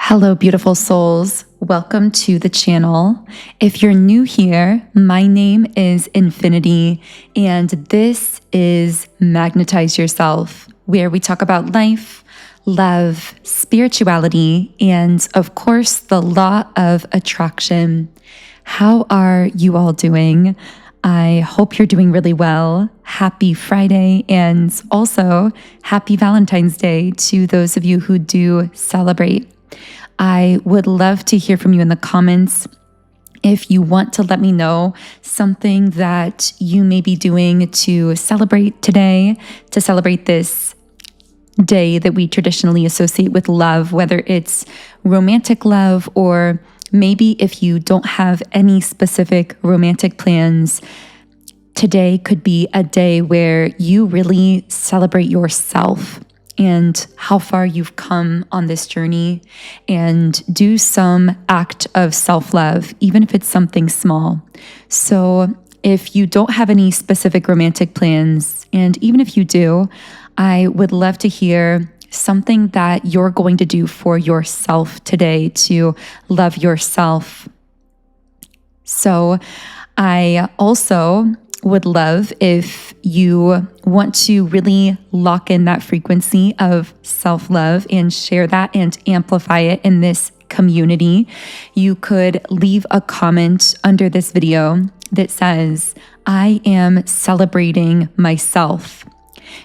Hello, beautiful souls. Welcome to the channel. If you're new here, my name is Infinity, and this is Magnetize Yourself, where we talk about life, love, spirituality, and of course, the law of attraction. How are you all doing? I hope you're doing really well. Happy Friday, and also happy Valentine's Day to those of you who do celebrate. I would love to hear from you in the comments. If you want to let me know something that you may be doing to celebrate today, to celebrate this day that we traditionally associate with love, whether it's romantic love or maybe if you don't have any specific romantic plans, today could be a day where you really celebrate yourself and how far you've come on this journey, and do some act of self-love, even if it's something small. So if you don't have any specific romantic plans, and even if you do, I would love to hear something that you're going to do for yourself today to love yourself. So I also would love if you want to really lock in that frequency of self-love and share that and amplify it in this community. You could leave a comment under this video that says, "I am celebrating myself,"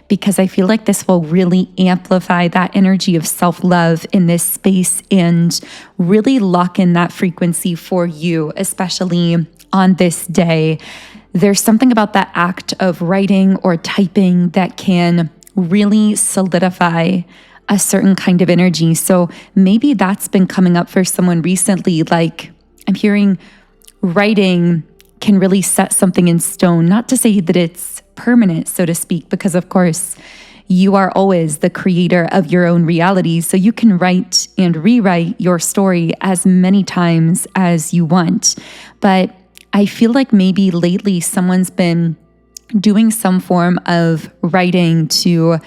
because I feel like this will really amplify that energy of self-love in this space and really lock in that frequency for you, especially on this day. There's something about that act of writing or typing that can really solidify a certain kind of energy. So maybe that's been coming up for someone recently. Like, I'm hearing writing can really set something in stone. Not to say that it's permanent, so to speak, because of course you are always the creator of your own reality. So you can write and rewrite your story as many times as you want. But I feel like maybe lately someone's been doing some form of writing to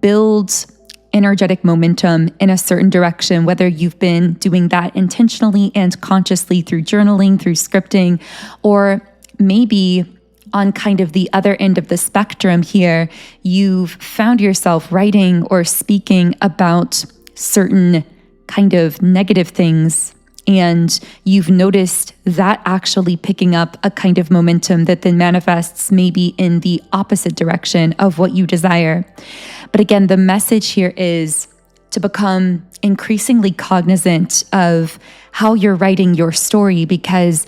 build energetic momentum in a certain direction, whether you've been doing that intentionally and consciously through journaling, through scripting, or maybe on kind of the other end of the spectrum here, you've found yourself writing or speaking about certain kind of negative things, and you've noticed that actually picking up a kind of momentum that then manifests maybe in the opposite direction of what you desire. But again, the message here is to become increasingly cognizant of how you're writing your story, because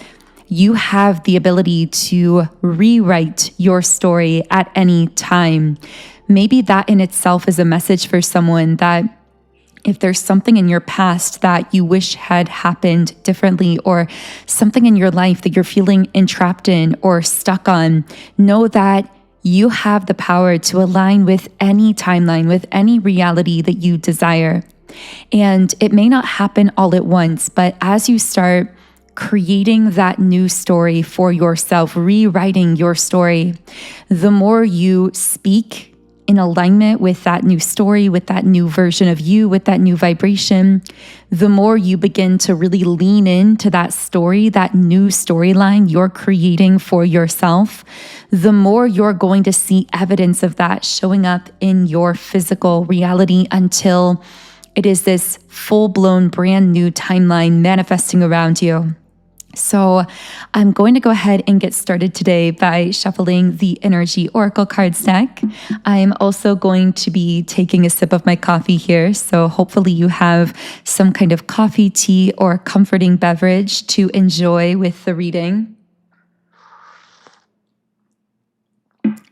you have the ability to rewrite your story at any time. Maybe that in itself is a message for someone, that if there's something in your past that you wish had happened differently, or something in your life that you're feeling entrapped in or stuck on, know that you have the power to align with any timeline, with any reality that you desire. And it may not happen all at once, but as you start creating that new story for yourself, rewriting your story, the more you speak in alignment with that new story, with that new version of you, with that new vibration, the more you begin to really lean into that story, that new storyline you're creating for yourself, the more you're going to see evidence of that showing up in your physical reality, until it is this full-blown brand new timeline manifesting around you. So I'm going to go ahead and get started today by shuffling the Energy Oracle cards deck. I'm also going to be taking a sip of my coffee here, so hopefully you have some kind of coffee, tea, or comforting beverage to enjoy with the reading.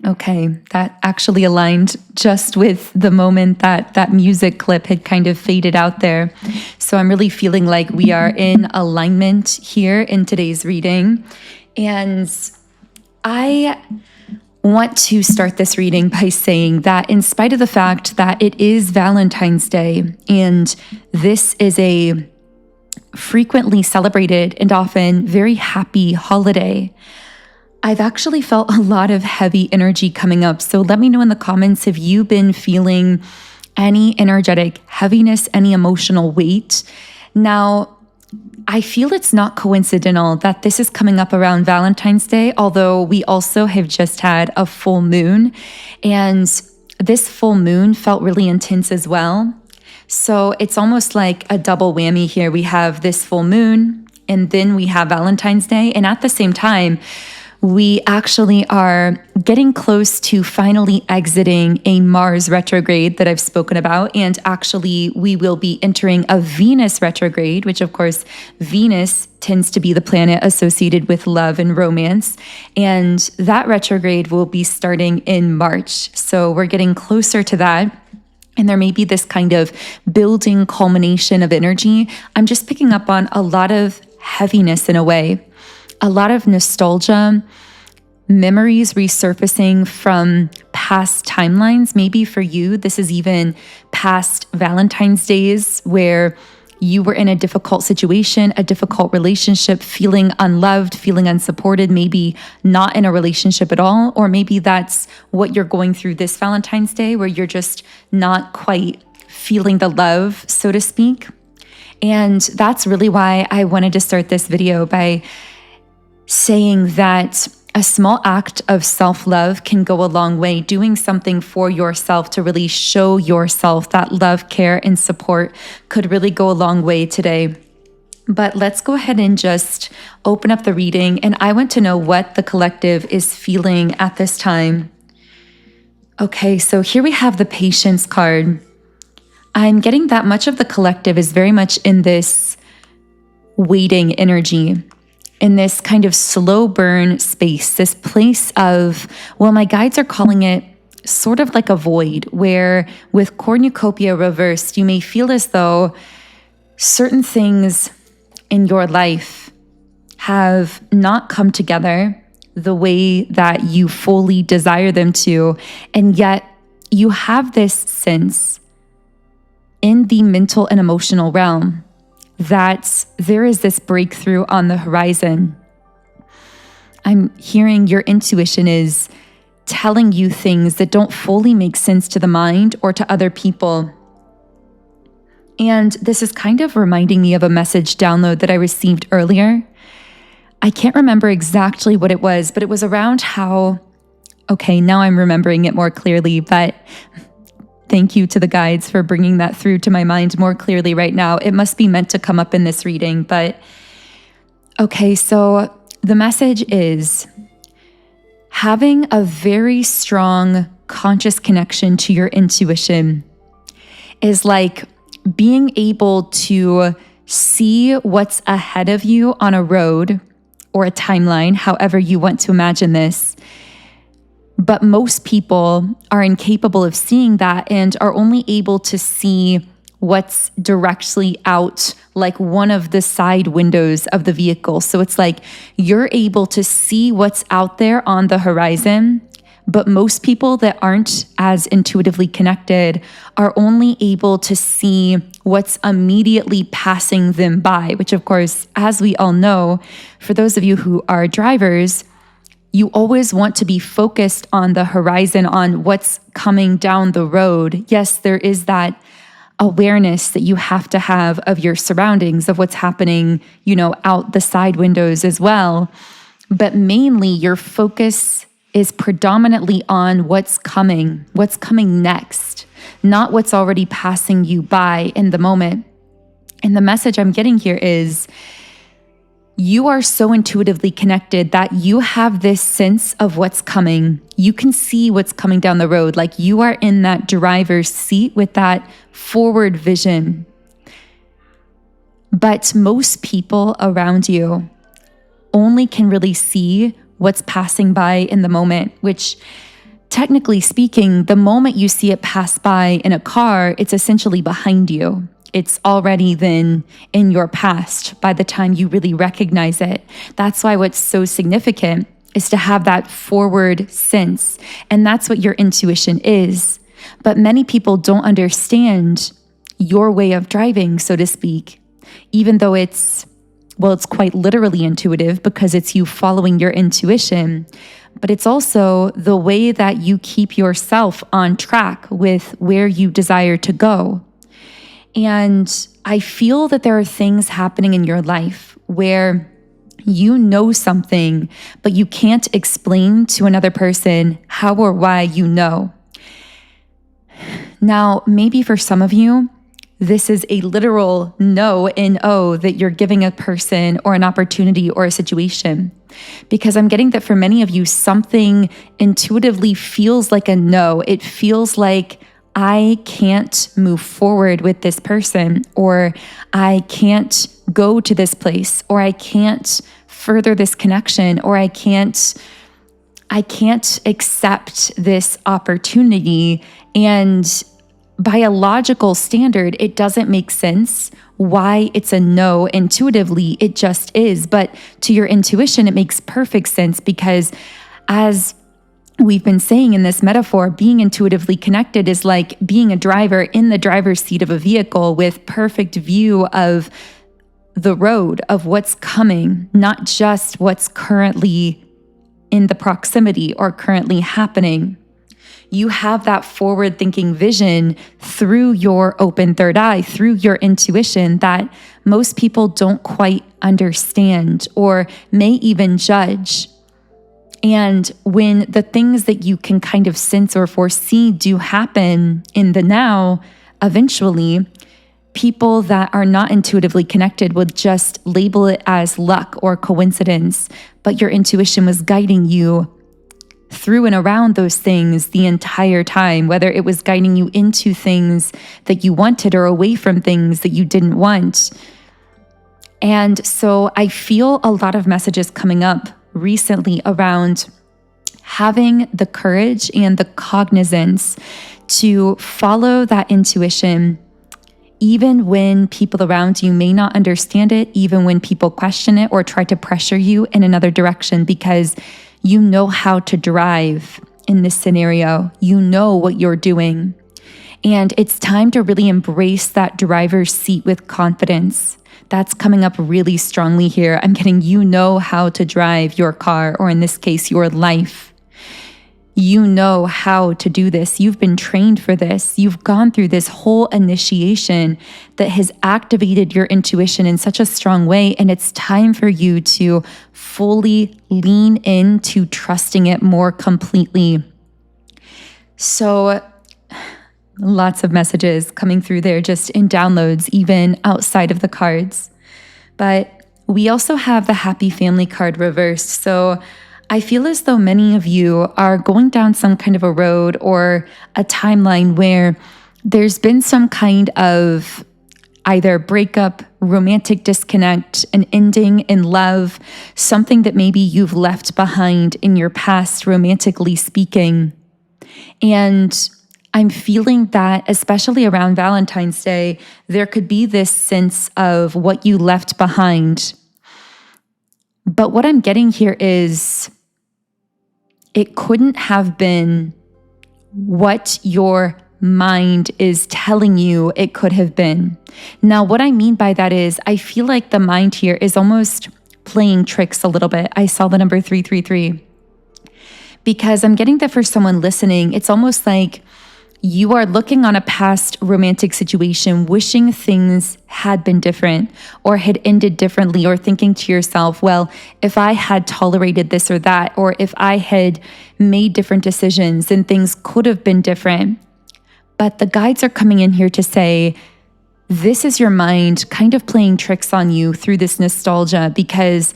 Okay, that actually aligned just with the moment that that music clip had kind of faded out there. So I'm really feeling like we are in alignment here in today's reading. And I want to start this reading by saying that in spite of the fact that it is Valentine's Day, and this is a frequently celebrated and often very happy holiday, I've actually felt a lot of heavy energy coming up. So let me know in the comments if you've been feeling any energetic heaviness, any emotional weight, Now, I feel it's not coincidental that this is coming up around Valentine's Day, although we also have just had a full moon, and this full moon felt really intense as well. So it's almost like a double whammy here. We have this full moon, and then we have Valentine's Day, and at the same time, we actually are getting close to finally exiting a Mars retrograde that I've spoken about. And actually, we will be entering a Venus retrograde, which of course, Venus tends to be the planet associated with love and romance. And that retrograde will be starting in March. So we're getting closer to that. And there may be this kind of building culmination of energy. I'm just picking up on a lot of heaviness in a way. A lot of nostalgia, memories resurfacing from past timelines. Maybe for you, this is even past Valentine's days where you were in a difficult situation, a difficult relationship, feeling unloved, feeling unsupported, maybe not in a relationship at all. Or maybe that's what you're going through this Valentine's Day, where you're just not quite feeling the love, so to speak. And that's really why I wanted to start this video by saying that a small act of self-love can go a long way. Doing something for yourself to really show yourself that love, care, and support could really go a long way today. But let's go ahead and just open up the reading. And I want to know what the collective is feeling at this time. Okay, so here we have the Patience card. I'm getting that much of the collective is very much in this waiting energy, in this kind of slow burn space, this place of, well, my guides are calling it sort of like a void, where with cornucopia reversed, you may feel as though certain things in your life have not come together the way that you fully desire them to, and yet you have this sense in the mental and emotional realm that there is this breakthrough on the horizon. I'm hearing your intuition is telling you things that don't fully make sense to the mind or to other people. And this is kind of reminding me of a message download that I received earlier. I can't remember exactly what it was, but it was around how, okay, now I'm remembering it more clearly, but thank you to the guides for bringing that through to my mind more clearly right now. It must be meant to come up in this reading, but okay, so the message is having a very strong conscious connection to your intuition is like being able to see what's ahead of you on a road or a timeline, however you want to imagine this. But most people are incapable of seeing that and are only able to see what's directly out, like one of the side windows of the vehicle. So it's like you're able to see what's out there on the horizon, but most people that aren't as intuitively connected are only able to see what's immediately passing them by, which of course, as we all know, for those of you who are drivers, you always want to be focused on the horizon, on what's coming down the road. Yes, there is that awareness that you have to have of your surroundings, of what's happening, out the side windows as well. But mainly your focus is predominantly on what's coming next, not what's already passing you by in the moment. And the message I'm getting here is, you are so intuitively connected that you have this sense of what's coming. You can see what's coming down the road. Like you are in that driver's seat with that forward vision. But most people around you only can really see what's passing by in the moment, which technically speaking, the moment you see it pass by in a car, it's essentially behind you. It's already then in your past by the time you really recognize it. That's why what's so significant is to have that forward sense. And that's what your intuition is. But many people don't understand your way of driving, so to speak, even though it's quite literally intuitive because it's you following your intuition. But it's also the way that you keep yourself on track with where you desire to go. And I feel that there are things happening in your life where you know something, but you can't explain to another person how or why you know. Now, maybe for some of you, this is a literal no, N-O, that you're giving a person or an opportunity or a situation. Because I'm getting that for many of you, something intuitively feels like a no. It feels like I can't move forward with this person, or I can't go to this place, or I can't further this connection, or I can't accept this opportunity. And by a logical standard, it doesn't make sense why it's a no intuitively. It just is. But to your intuition, it makes perfect sense, because as we've been saying in this metaphor, being intuitively connected is like being a driver in the driver's seat of a vehicle with perfect view of the road, of what's coming, not just what's currently in the proximity or currently happening. You have that forward-thinking vision through your open third eye, through your intuition, that most people don't quite understand or may even judge. And when the things that you can kind of sense or foresee do happen in the now, eventually, people that are not intuitively connected would just label it as luck or coincidence, but your intuition was guiding you through and around those things the entire time, whether it was guiding you into things that you wanted or away from things that you didn't want. And so I feel a lot of messages coming up recently around having the courage and the cognizance to follow that intuition, even when people around you may not understand it, even when people question it or try to pressure you in another direction, because you know how to drive in this scenario. You know what you're doing. And it's time to really embrace that driver's seat with confidence. That's coming up really strongly here. I'm getting, you know how to drive your car, or in this case, your life. You know how to do this. You've been trained for this. You've gone through this whole initiation that has activated your intuition in such a strong way. And it's time for you to fully lean into trusting it more completely. So lots of messages coming through there just in downloads, even outside of the cards. But we also have the happy family card reversed. So I feel as though many of you are going down some kind of a road or a timeline where there's been some kind of either breakup, romantic disconnect, an ending in love, something that maybe you've left behind in your past, romantically speaking. And I'm feeling that, especially around Valentine's Day, there could be this sense of what you left behind. But what I'm getting here is it couldn't have been what your mind is telling you it could have been. Now, what I mean by that is I feel like the mind here is almost playing tricks a little bit. I saw the number 333 because I'm getting that for someone listening, it's almost like you are looking on a past romantic situation, wishing things had been different or had ended differently, or thinking to yourself, well, if I had tolerated this or that, or if I had made different decisions, then things could have been different. But the guides are coming in here to say, this is your mind kind of playing tricks on you through this nostalgia, because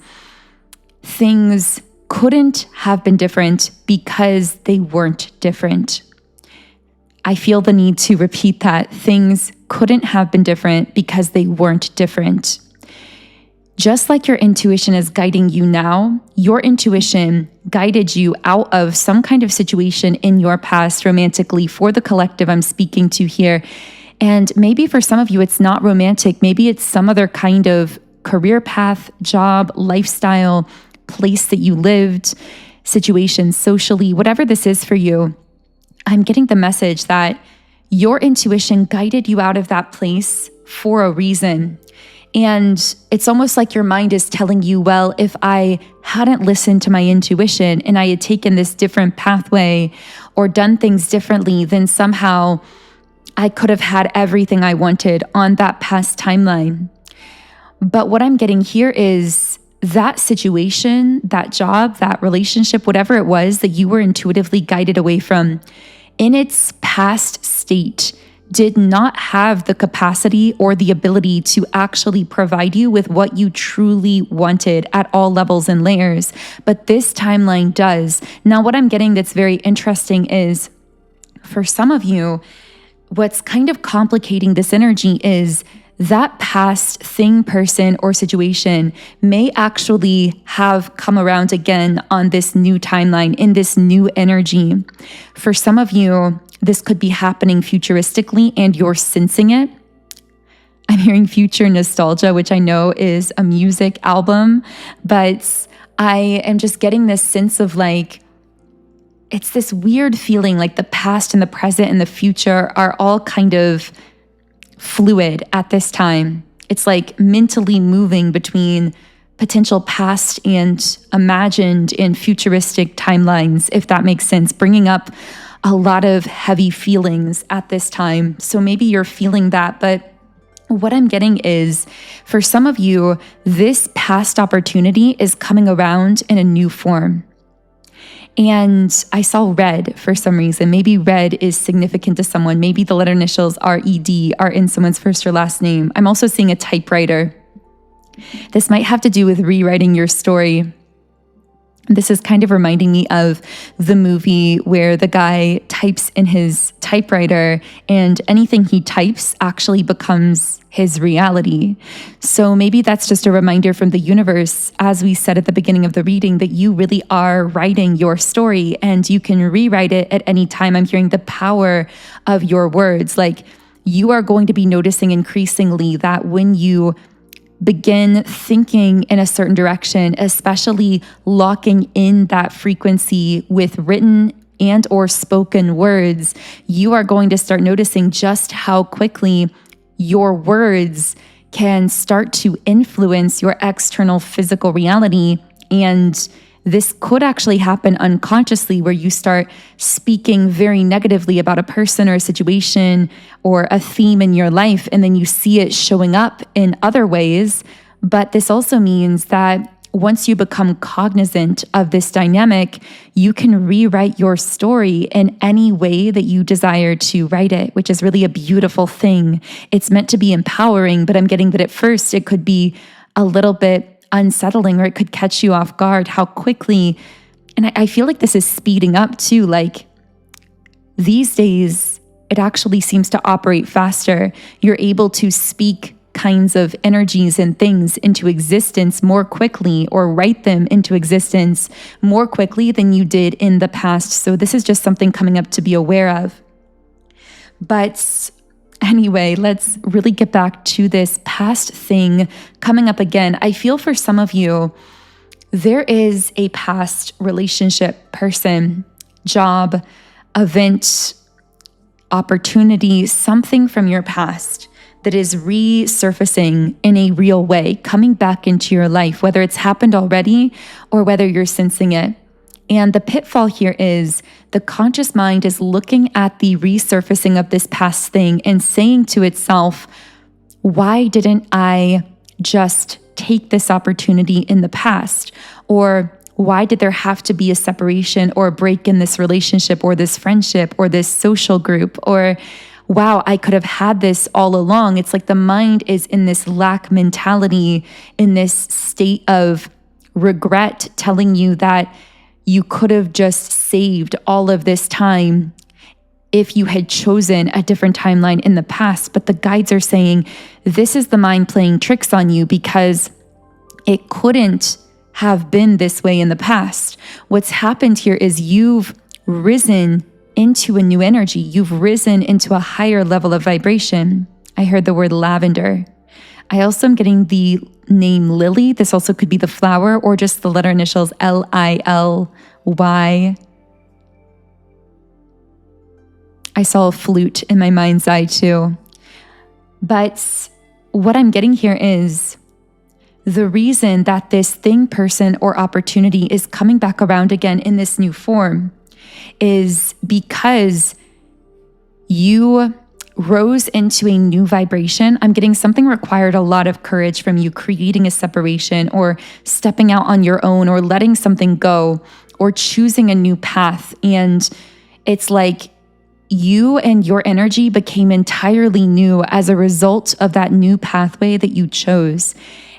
things couldn't have been different because they weren't different. I feel the need to repeat that. Things couldn't have been different because they weren't different. Just like your intuition is guiding you now, your intuition guided you out of some kind of situation in your past romantically. For the collective I'm speaking to here. And maybe for some of you, it's not romantic. Maybe it's some other kind of career path, job, lifestyle, place that you lived, situation socially, whatever this is for you. I'm getting the message that your intuition guided you out of that place for a reason. And it's almost like your mind is telling you, well, if I hadn't listened to my intuition and I had taken this different pathway or done things differently, then somehow I could have had everything I wanted on that past timeline. But what I'm getting here is that situation, that job, that relationship, whatever it was that you were intuitively guided away from, in its past state, did not have the capacity or the ability to actually provide you with what you truly wanted at all levels and layers. But this timeline does. Now, what I'm getting that's very interesting is, for some of you, what's kind of complicating this energy is that past thing, person, or situation may actually have come around again on this new timeline, in this new energy. For some of you, this could be happening futuristically and you're sensing it. I'm hearing future nostalgia, which I know is a music album, but I am just getting this sense of like, it's this weird feeling like the past and the present and the future are all kind of fluid at this time. It's like mentally moving between potential past and imagined and futuristic timelines, if that makes sense, bringing up a lot of heavy feelings at this time. So maybe you're feeling that, but what I'm getting is, for some of you, this past opportunity is coming around in a new form. And I saw red for some reason. Maybe red is significant to someone. Maybe the letter initials RED are in someone's first or last name. I'm also seeing a typewriter. This might have to do with rewriting your story. This is kind of reminding me of the movie where the guy types in his typewriter and anything he types actually becomes his reality. So maybe that's just a reminder from the universe, as we said at the beginning of the reading, that you really are writing your story and you can rewrite it at any time. I'm hearing the power of your words. Like, you are going to be noticing increasingly that when you begin thinking in a certain direction, especially locking in that frequency with written and or spoken words, you are going to start noticing just how quickly your words can start to influence your external physical reality. And this could actually happen unconsciously, where you start speaking very negatively about a person or a situation or a theme in your life, and then you see it showing up in other ways. But this also means that once you become cognizant of this dynamic, you can rewrite your story in any way that you desire to write it, which is really a beautiful thing. It's meant to be empowering, but I'm getting that at first it could be a little bit unsettling, or it could catch you off guard how quickly. And I feel like this is speeding up too. Like, these days, it actually seems to operate faster. You're able to speak kinds of energies and things into existence more quickly, or write them into existence more quickly than you did in the past. So this is just something coming up to be aware of. But anyway, let's really get back to this past thing coming up again. I feel for some of you, there is a past relationship, person, job, event, opportunity, something from your past that is resurfacing in a real way, coming back into your life, whether it's happened already or whether you're sensing it. And the pitfall here is the conscious mind is looking at the resurfacing of this past thing and saying to itself, why didn't I just take this opportunity in the past? Or why did there have to be a separation or a break in this relationship or this friendship or this social group? Or, wow, I could have had this all along. It's like the mind is in this lack mentality, in this state of regret, telling you that you could have just saved all of this time if you had chosen a different timeline in the past. But the guides are saying this is the mind playing tricks on you because it couldn't have been this way in the past. What's happened here is you've risen into a new energy. You've risen into a higher level of vibration. I heard the word lavender. I also am getting the name Lily. This also could be the flower or just the letter initials LILY. I saw a flute in my mind's eye too. But what I'm getting here is the reason that this thing, person, or opportunity is coming back around again in this new form is because you rose into a new vibration. I'm getting something required a lot of courage from you, creating a separation or stepping out on your own or letting something go or choosing a new path. And it's like you and your energy became entirely new as a result of that new pathway that you chose.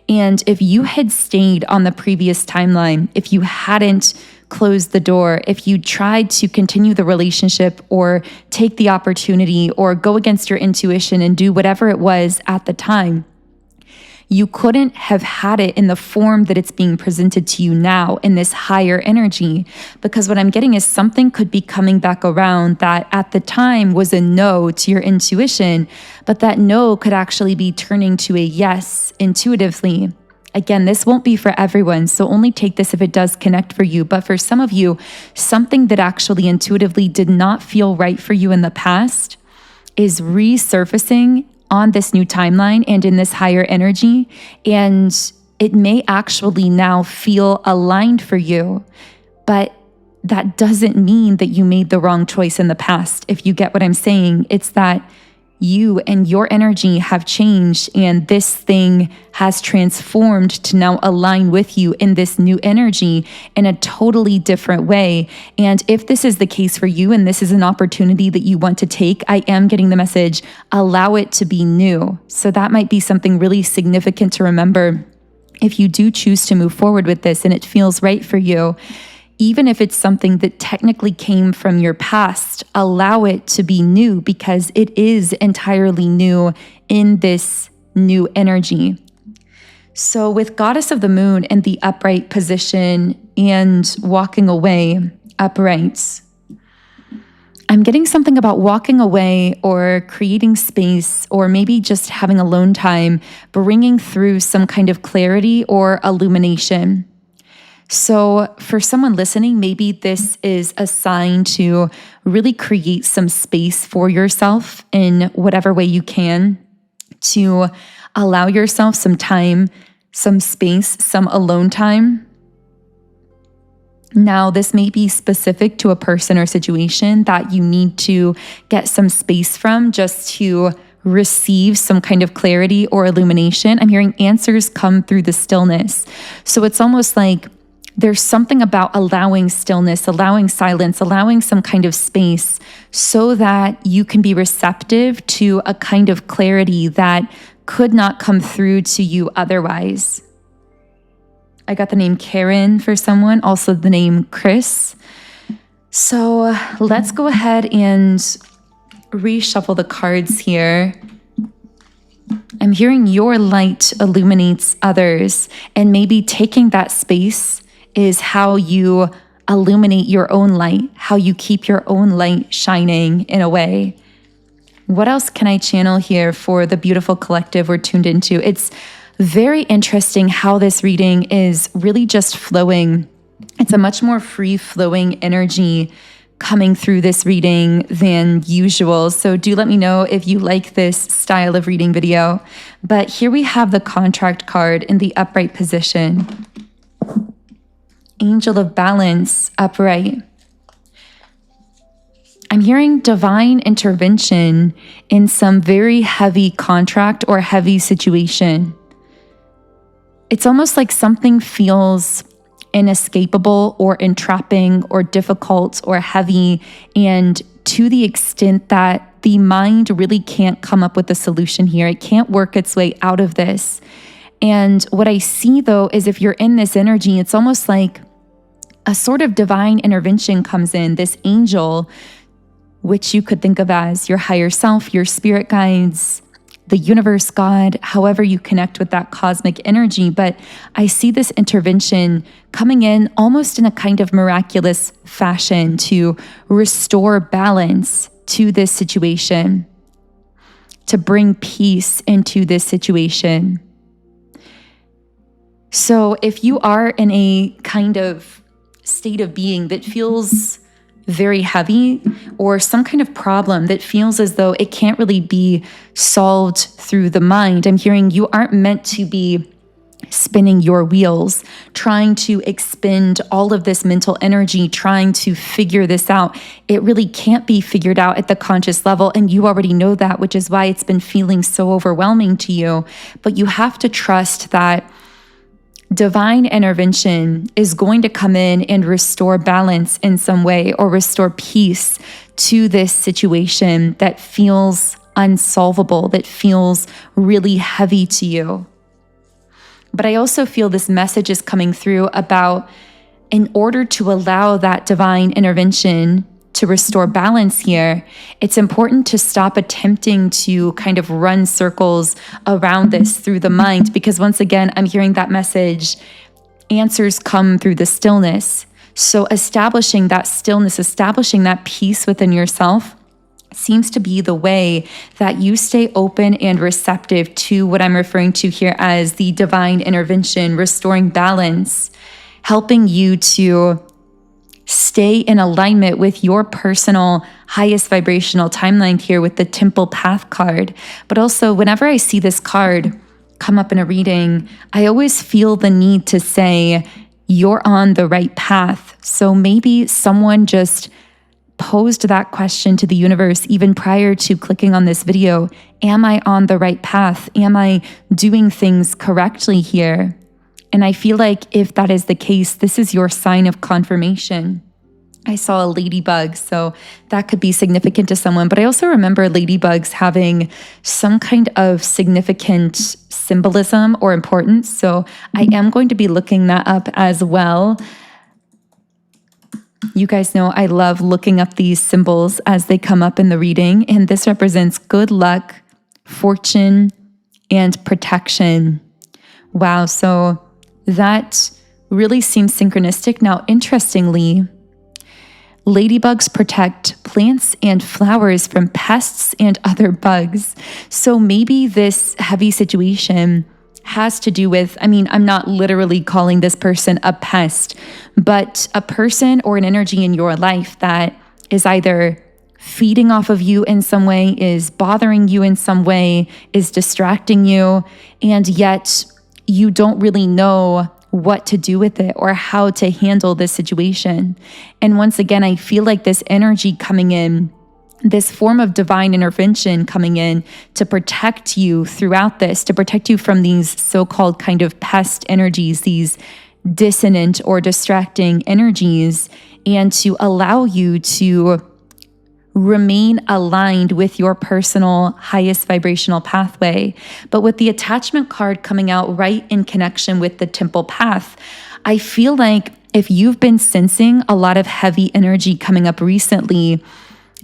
And if you had stayed on the previous timeline, if you hadn't closed the door, if you tried to continue the relationship or take the opportunity or go against your intuition and do whatever it was at the time, you couldn't have had it in the form that it's being presented to you now in this higher energy. Because what I'm getting is something could be coming back around that at the time was a no to your intuition, but that no could actually be turning to a yes intuitively. Again, this won't be for everyone, so only take this if it does connect for you. But for some of you, something that actually intuitively did not feel right for you in the past is resurfacing on this new timeline and in this higher energy. And it may actually now feel aligned for you, but that doesn't mean that you made the wrong choice in the past. If you get what I'm saying, it's that you and your energy have changed and this thing has transformed to now align with you in this new energy in a totally different way. And if this is the case for you and this is an opportunity that you want to take, I am getting the message, allow it to be new. So that might be something really significant to remember if you do choose to move forward with this and it feels right for you. Even if it's something that technically came from your past, allow it to be new because it is entirely new in this new energy. So with Goddess of the Moon in the upright position and walking away upright, I'm getting something about walking away or creating space or maybe just having alone time, bringing through some kind of clarity or illumination. So for someone listening, maybe this is a sign to really create some space for yourself in whatever way you can, to allow yourself some time, some space, some alone time. Now, this may be specific to a person or situation that you need to get some space from just to receive some kind of clarity or illumination. I'm hearing answers come through the stillness. So it's almost like there's something about allowing stillness, allowing silence, allowing some kind of space so that you can be receptive to a kind of clarity that could not come through to you otherwise. I got the name Karen for someone, also the name Chris. So let's go ahead and reshuffle the cards here. I'm hearing your light illuminates others, and maybe taking that space is how you illuminate your own light, how you keep your own light shining in a way. What else can I channel here for the beautiful collective we're tuned into? It's very interesting how this reading is really just flowing. It's a much more free-flowing energy coming through this reading than usual. So do let me know if you like this style of reading video. But here we have the contract card in the upright position. Angel of Balance, upright. I'm hearing divine intervention in some very heavy contract or heavy situation. It's almost like something feels inescapable or entrapping or difficult or heavy, and to the extent that the mind really can't come up with a solution here. It can't work its way out of this. And what I see though is if you're in this energy, it's almost like a sort of divine intervention comes in, this angel, which you could think of as your higher self, your spirit guides, the universe, God, however you connect with that cosmic energy. But I see this intervention coming in almost in a kind of miraculous fashion to restore balance to this situation, to bring peace into this situation. So if you are in a kind of state of being that feels very heavy, or some kind of problem that feels as though it can't really be solved through the mind, I'm hearing you aren't meant to be spinning your wheels, trying to expend all of this mental energy, trying to figure this out. It really can't be figured out at the conscious level. And you already know that, which is why it's been feeling so overwhelming to you. But you have to trust that divine intervention is going to come in and restore balance in some way, or restore peace to this situation that feels unsolvable, that feels really heavy to you. But I also feel this message is coming through about, in order to allow that divine intervention to restore balance here, it's important to stop attempting to kind of run circles around this through the mind, because once again, I'm hearing that message, answers come through the stillness. So establishing that stillness, establishing that peace within yourself seems to be the way that you stay open and receptive to what I'm referring to here as the divine intervention, restoring balance, helping you to stay in alignment with your personal highest vibrational timeline here with the Temple Path card. But also, whenever I see this card come up in a reading, I always feel the need to say, you're on the right path. So maybe someone just posed that question to the universe even prior to clicking on this video. Am I on the right path? Am I doing things correctly here? And I feel like if that is the case, this is your sign of confirmation. I saw a ladybug, so that could be significant to someone. But I also remember ladybugs having some kind of significant symbolism or importance. So I am going to be looking that up as well. You guys know I love looking up these symbols as they come up in the reading. And this represents good luck, fortune, and protection. Wow, so that really seems synchronistic. Now, interestingly, ladybugs protect plants and flowers from pests and other bugs. So maybe this heavy situation has to do with, I'm not literally calling this person a pest, but a person or an energy in your life that is either feeding off of you in some way, is bothering you in some way, is distracting you, and yet you don't really know what to do with it or how to handle this situation. And once again, I feel like this energy coming in, this form of divine intervention coming in to protect you throughout this, to protect you from these so-called kind of pest energies, these dissonant or distracting energies, and to allow you to remain aligned with your personal highest vibrational pathway. But with the attachment card coming out right in connection with the Temple Path, I feel like if you've been sensing a lot of heavy energy coming up recently,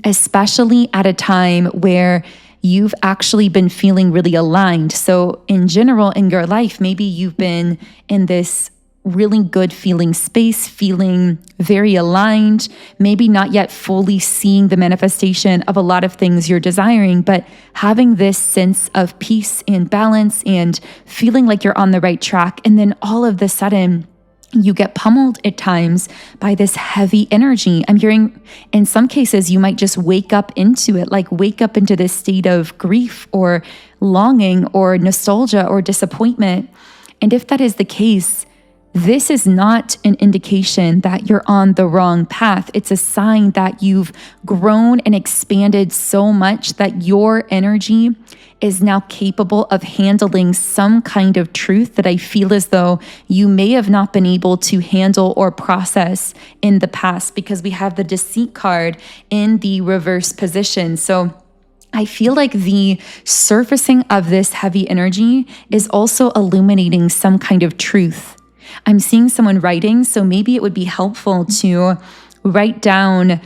especially at a time where you've actually been feeling really aligned. So in general, in your life, maybe you've been in this really good feeling space, feeling very aligned, maybe not yet fully seeing the manifestation of a lot of things you're desiring, but having this sense of peace and balance and feeling like you're on the right track. And then all of the sudden, you get pummeled at times by this heavy energy. I'm hearing in some cases, you might just wake up into it, like wake up into this state of grief or longing or nostalgia or disappointment. And if that is the case, this is not an indication that you're on the wrong path. It's a sign that you've grown and expanded so much that your energy is now capable of handling some kind of truth that I feel as though you may have not been able to handle or process in the past, because we have the Deceit card in the reverse position. So I feel like the surfacing of this heavy energy is also illuminating some kind of truth. I'm seeing someone writing, so maybe it would be helpful to write down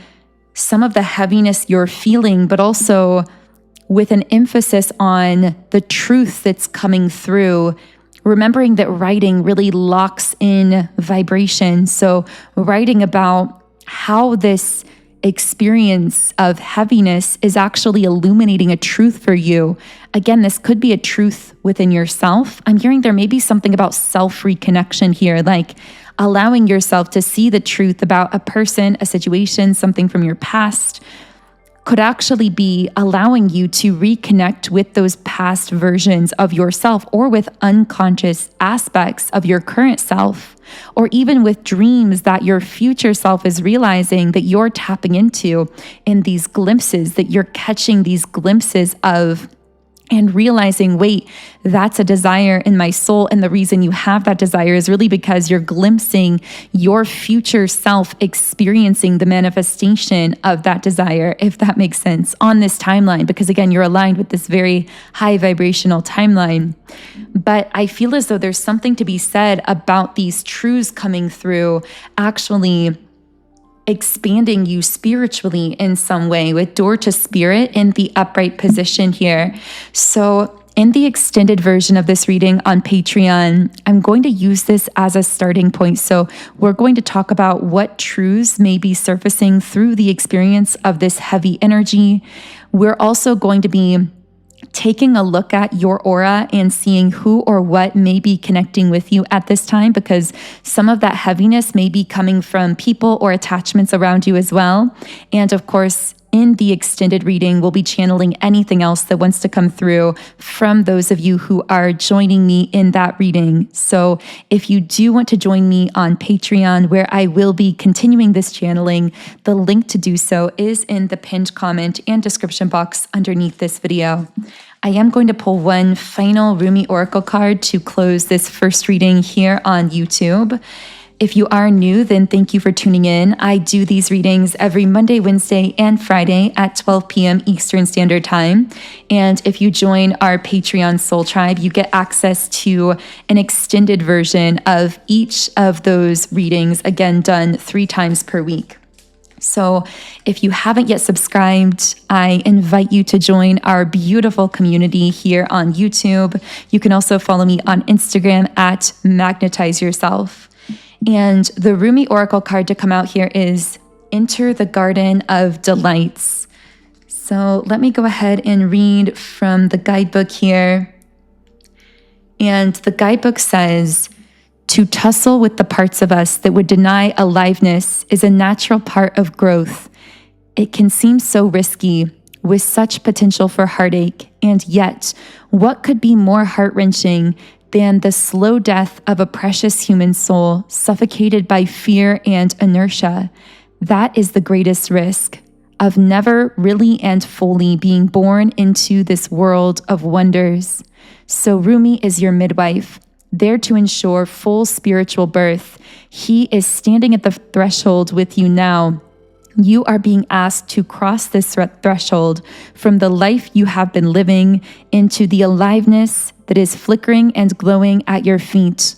some of the heaviness you're feeling, but also with an emphasis on the truth that's coming through, remembering that writing really locks in vibration. So writing about how this experience of heaviness is actually illuminating a truth for you. Again, this could be a truth within yourself. I'm hearing there may be something about self-reconnection here, like allowing yourself to see the truth about a person, a situation, something from your past, could actually be allowing you to reconnect with those past versions of yourself, or with unconscious aspects of your current self, or even with dreams that your future self is realizing that you're tapping into in these glimpses, that you're catching these glimpses of, and realizing, wait, that's a desire in my soul. And the reason you have that desire is really because you're glimpsing your future self experiencing the manifestation of that desire, if that makes sense, on this timeline. Because again, you're aligned with this very high vibrational timeline. But I feel as though there's something to be said about these truths coming through, actually expanding you spiritually in some way, with door to spirit in the upright position here. So in the extended version of this reading on Patreon, I'm going to use this as a starting point. So we're going to talk about what truths may be surfacing through the experience of this heavy energy. We're also going to be taking a look at your aura and seeing who or what may be connecting with you at this time, because some of that heaviness may be coming from people or attachments around you as well. And of course, in the extended reading, we'll be channeling anything else that wants to come through from those of you who are joining me in that reading. So if you do want to join me on Patreon, where I will be continuing this channeling, the link to do so is in the pinned comment and description box underneath this video. I am going to pull one final Rumi Oracle card to close this first reading here on YouTube. If you are new, then thank you for tuning in. I do these readings every Monday, Wednesday, and Friday at 12 p.m. Eastern Standard Time. And if you join our Patreon Soul Tribe, you get access to an extended version of each of those readings, again, done 3 times per week. So if you haven't yet subscribed, I invite you to join our beautiful community here on YouTube. You can also follow me on Instagram at Magnetize Yourself. And the Rumi Oracle card to come out here is Enter the Garden of Delights. So let me go ahead and read from the guidebook here. And the guidebook says, to tussle with the parts of us that would deny aliveness is a natural part of growth. It can seem so risky, with such potential for heartache, and yet, what could be more heart-wrenching than the slow death of a precious human soul suffocated by fear and inertia? That is the greatest risk, of never really and fully being born into this world of wonders. So Rumi is your midwife, there to ensure full spiritual birth. He is standing at the threshold with you now. You are being asked to cross this threshold from the life you have been living into the aliveness that is flickering and glowing at your feet.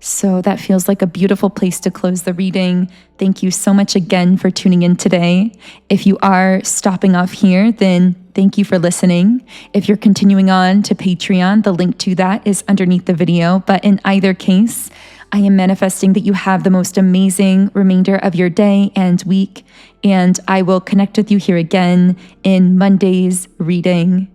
So that feels like a beautiful place to close the reading. Thank you so much again for tuning in today. If you are stopping off here, then thank you for listening. If you're continuing on to Patreon, the link to that is underneath the video. But in either case, I am manifesting that you have the most amazing remainder of your day and week. And I will connect with you here again in Monday's reading.